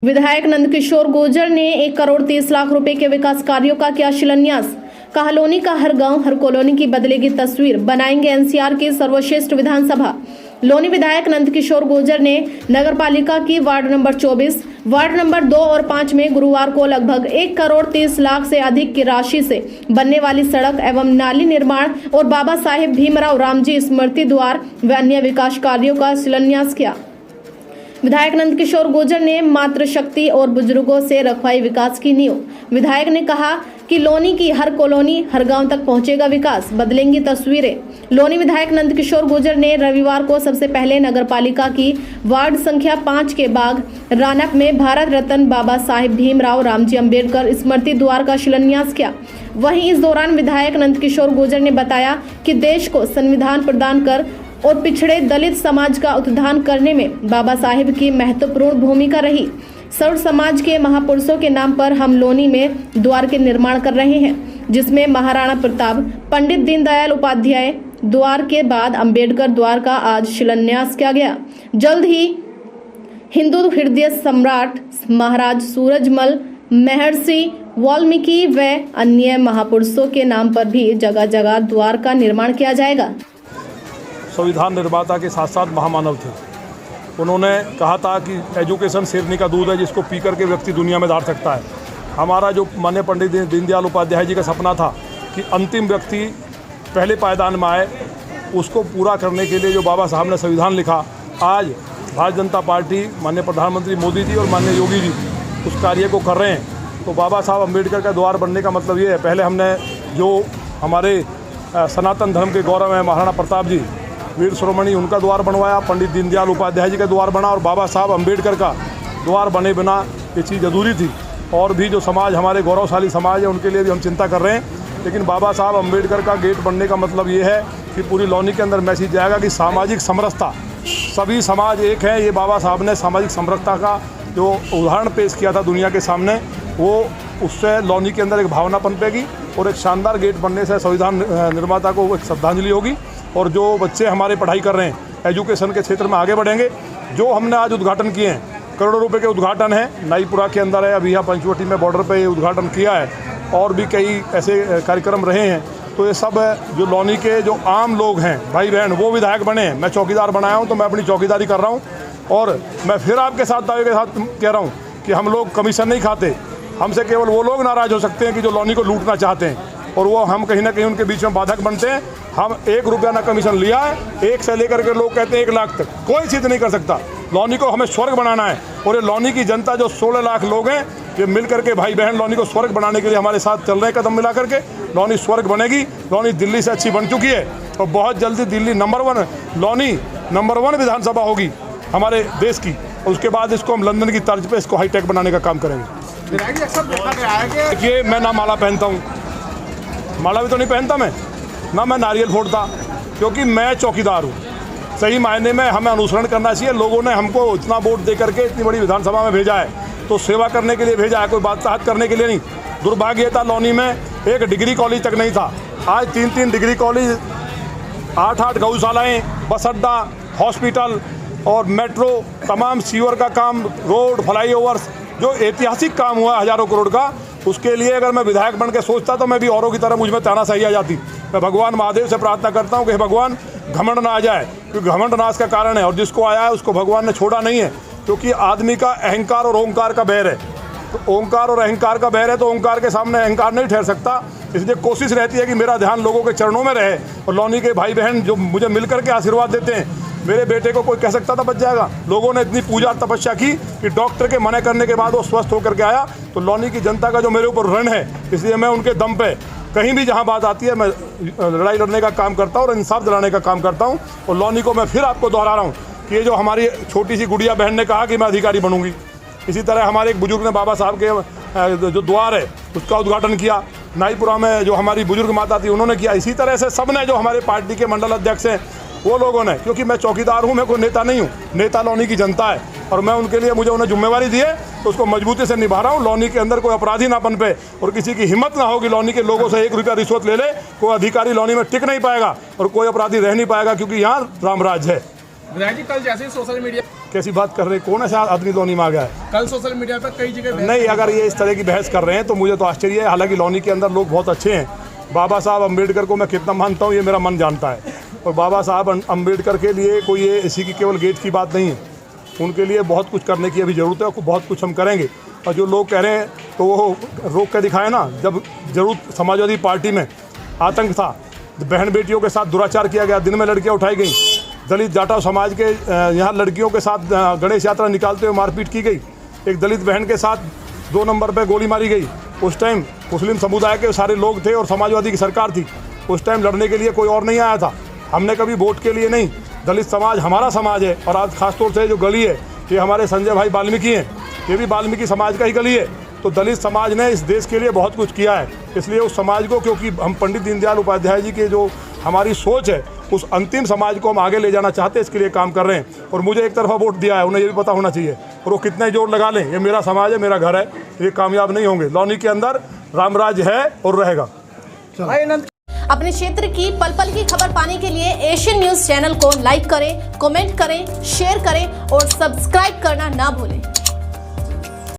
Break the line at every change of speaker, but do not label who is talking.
विधायक नंदकिशोर गुर्जर ने 1 करोड़ 30 लाख रुपए के विकास कार्यों का किया शिलान्यास। कहालोनी का हर गांव हर कॉलोनी की बदलेगी तस्वीर, बनाएंगे एनसीआर की सर्वश्रेष्ठ विधानसभा। लोनी विधायक नंदकिशोर गुर्जर ने नगरपालिका की वार्ड नंबर 24, वार्ड नंबर 2 और 5 में गुरुवार को लगभग 1 करोड़ 30 लाख से अधिक की राशि से बनने वाली सड़क एवं नाली निर्माण और बाबा साहेब भीमराव रामजी स्मृति द्वार व अन्य विकास कार्यों का शिलान्यास किया। विधायक नंदकिशोर गुर्जर ने मातृशक्ति और बुजुर्गों से रखवाई विकास की नींव। विधायक ने कहा कि लोनी की हर कॉलोनी हर गांव तक पहुंचेगा विकास, बदलेंगी तस्वीरें। लोनी विधायक नंदकिशोर गुर्जर ने रविवार को सबसे पहले नगरपालिका की वार्ड संख्या 5 के बाग रानप में भारत रत्न बाबा साहेब भीमराव रामजी अम्बेडकर स्मृति द्वार का शिलान्यास किया। वहीं इस दौरान विधायक नंदकिशोर गुर्जर ने बताया कि देश को संविधान प्रदान कर और पिछड़े दलित समाज का उत्थान करने में बाबा साहेब की महत्वपूर्ण भूमिका रही। सर्व समाज के महापुरुषों के नाम पर हम लोनी में द्वार के निर्माण कर रहे हैं, जिसमें महाराणा प्रताप, पंडित दीनदयाल उपाध्याय द्वार के बाद अंबेडकर द्वार का आज शिलान्यास किया गया। जल्द ही हिंदू हृदय सम्राट महाराज सूरजमल, महर्षि वाल्मीकि व अन्य महापुरुषों के नाम पर भी जगह जगह द्वार का निर्माण किया जाएगा।
संविधान निर्माता के साथ साथ महामानव थे। उन्होंने कहा था कि एजुकेशन शेरनी का दूध है जिसको पी करके व्यक्ति दुनिया में धार सकता है। हमारा जो माननीय पंडित दीनदयाल उपाध्याय जी का सपना था कि अंतिम व्यक्ति पहले पायदान में आए, उसको पूरा करने के लिए जो बाबा साहब ने संविधान लिखा, आज भारतीय जनता पार्टी, माननीय प्रधानमंत्री मोदी जी और माननीय योगी जी उस कार्य को कर रहे हैं। तो बाबा साहब अम्बेडकर का द्वार बनने का मतलब ये है, पहले हमने जो हमारे सनातन धर्म के गौरव हैं महाराणा प्रताप जी, वीर शिरोमणि, उनका द्वार बनवाया, पंडित दीनदयाल उपाध्याय जी का द्वार बना और बाबा साहब अम्बेडकर का द्वार बने बिना ये चीज़ अधूरी थी। और भी जो समाज हमारे गौरवशाली समाज है उनके लिए भी हम चिंता कर रहे हैं। लेकिन बाबा साहब अम्बेडकर का गेट बनने का मतलब ये है कि पूरी लोनी के अंदर मैसेज जाएगा कि सामाजिक समरसता, सभी समाज एक है। ये बाबा साहब ने सामाजिक समरसता का जो उदाहरण पेश किया था दुनिया के सामने, वो उससे लोनी के अंदर एक भावना पनपेगी और एक शानदार गेट बनने से संविधान निर्माता को एक श्रद्धांजलि होगी। और जो बच्चे हमारे पढ़ाई कर रहे हैं, एजुकेशन के क्षेत्र में आगे बढ़ेंगे। जो हमने आज उद्घाटन किए हैं, करोड़ों रुपए के उद्घाटन है, नाईपुरा के अंदर है, अभी यहाँ पंचवटी में बॉर्डर पे उद्घाटन किया है, और भी कई ऐसे कार्यक्रम रहे हैं। तो ये सब जो लोनी के जो आम लोग हैं, भाई बहन, वो विधायक बने हैं। मैं चौकीदार बनाया हूँ, तो मैं अपनी चौकीदारी कर रहा हूँ। और मैं फिर आपके साथ दावे के साथ कह रहा हूँ कि हम लोग कमीशन नहीं खाते। हमसे केवल वो लोग नाराज़ हो सकते हैं कि जो लोनी को लूटना चाहते हैं, और वो हम कहीं ना कहीं उनके बीच में बाधक बनते हैं। हम 1 रुपया ना कमीशन लिया है, 1 से लेकर के लोग कहते हैं 1 लाख तक, कोई चीज़ नहीं कर सकता। लोनी को हमें स्वर्ग बनाना है, और ये लोनी की जनता जो 16 लाख लोग हैं, ये मिल करके भाई बहन लोनी को स्वर्ग बनाने के लिए हमारे साथ चल रहे हैं कदम मिला करके। लोनी स्वर्ग बनेगी। लोनी दिल्ली से अच्छी बन चुकी है और बहुत जल्दी दिल्ली लोनी नंबर 1 विधानसभा होगी हमारे देश की। और उसके बाद इसको हम लंदन की तर्ज पे इसको हाईटेक बनाने का काम करेंगे। देखिए, मैं ना माला पहनता हूँ, माला भी तो नहीं पहनता मैं, ना मैं नारियल फोड़ता, क्योंकि मैं चौकीदार हूँ। सही मायने में हमें अनुसरण करना चाहिए। लोगों ने हमको इतना वोट दे करके इतनी बड़ी विधानसभा में भेजा है, तो सेवा करने के लिए भेजा है, कोई बात करने के लिए नहीं। दुर्भाग्य था, लोनी में एक डिग्री कॉलेज तक नहीं था। आज 3-3 डिग्री कॉलेज, 8-8 गौशालाएँ, बस अड्डा, हॉस्पिटल और मेट्रो, तमाम सीवर का काम, रोड, फ्लाईओवर्स, जो ऐतिहासिक काम हुआ हज़ारों करोड़ का, उसके लिए अगर मैं विधायक बन के सोचता तो मैं भी औरों की तरह मुझ में तानाशाही आ जाती। मैं भगवान महादेव से प्रार्थना करता हूँ कि भगवान घमंड ना आ जाए, क्योंकि घमंड नाश का कारण है, और जिसको आया है उसको भगवान ने छोड़ा नहीं है। क्योंकि आदमी का अहंकार और ओंकार का बैर है, तो ओंकार और अहंकार का बैर है, तो ओंकार के सामने अहंकार नहीं ठहर सकता। इसलिए कोशिश रहती है कि मेरा ध्यान लोगों के चरणों में रहे, और लोनी के भाई बहन जो मुझे मिल करके आशीर्वाद देते हैं। मेरे बेटे को कोई कह सकता था बच जाएगा, लोगों ने इतनी पूजा तपस्या की कि डॉक्टर के मना करने के बाद वो स्वस्थ होकर के आया। तो लोनी की जनता का जो मेरे ऊपर ऋण है, इसलिए मैं उनके दम पे कहीं भी जहां बात आती है मैं लड़ाई लड़ने का काम करता हूं और इंसाफ दिलाने का काम करता हूं। और लोनी को मैं फिर आपको दोहरा रहा हूं कि ये जो हमारी छोटी सी गुड़िया बहन ने कहा कि मैं अधिकारी बनूंगी, इसी तरह हमारे एक बुजुर्ग ने बाबा साहब के जो द्वार है उसका उद्घाटन किया। नाईपुरा में जो हमारी बुजुर्ग माता थी उन्होंने किया। इसी तरह से सब ने, जो हमारे पार्टी के मंडल अध्यक्ष हैं वो लोगों ने, क्योंकि मैं चौकीदार हूं, मैं कोई नेता नहीं हूं, नेता लोनी की जनता है, और मैं उनके लिए, मुझे उन्हें जिम्मेवारी दी है तो उसको मजबूती से निभा रहा हूं। लोनी के अंदर कोई अपराधी ना पनपे और किसी की हिम्मत ना होगी लोनी के लोगों से 1 रुपया रिश्वत ले ले। कोई अधिकारी लोनी में टिक नहीं पाएगा और कोई अपराधी रह नहीं पाएगा, क्योंकि यहाँ रामराज है।
विधायक जी, कल जैसे सोशल मीडिया
कैसी बात कर रहे हैं? कौन ऐसा आदमी लोनी में आ गया है?
कल सोशल मीडिया पर कई जगह
नहीं, अगर ये इस तरह की बहस कर रहे हैं तो मुझे तो आश्चर्य है। हालांकि लोनी के अंदर लोग बहुत अच्छे हैं। बाबा साहब अम्बेडकर को मैं कितना मानता हूँ ये मेरा मन जानता है। और बाबा साहब अम्बेडकर के लिए कोई ये इसी की केवल गेट की बात नहीं है, उनके लिए बहुत कुछ करने की अभी ज़रूरत है और बहुत कुछ हम करेंगे। और जो लोग कह रहे हैं तो वो रोक कर दिखाए ना। जब जरूर समाजवादी पार्टी में आतंक था, बहन बेटियों के साथ दुराचार किया गया, दिन में लड़कियां उठाई गई, दलित जाटा समाज के यहाँ लड़कियों के साथ गणेश यात्रा निकालते हुए मारपीट की गई, एक दलित बहन के साथ 2 नंबर पे गोली मारी गई। उस टाइम मुस्लिम समुदाय के सारे लोग थे और समाजवादी की सरकार थी। उस टाइम लड़ने के लिए कोई और नहीं आया था। हमने कभी वोट के लिए नहीं, दलित समाज हमारा समाज है। और आज खासतौर से जो गली है ये हमारे संजय भाई वाल्मीकि हैं, ये भी वाल्मीकि समाज का ही गली है। तो दलित समाज ने इस देश के लिए बहुत कुछ किया है, इसलिए उस समाज को, क्योंकि हम पंडित दीनदयाल उपाध्याय जी के जो हमारी सोच है उस अंतिम समाज को हम आगे ले जाना चाहते हैं, इसके लिए काम कर रहे हैं। और मुझे एक तरफा वोट दिया है, उन्हें ये भी पता होना चाहिए। और वो कितने जोर लगा लें, ये मेरा समाज है, मेरा घर है, ये कामयाब नहीं होंगे। लोनी के अंदर रामराज है और रहेगा।
अपने क्षेत्र की पल पल की खबर पाने के लिए एशियन न्यूज चैनल को लाइक करें, कमेंट करें, शेयर करें और सब्सक्राइब करना ना भूलें।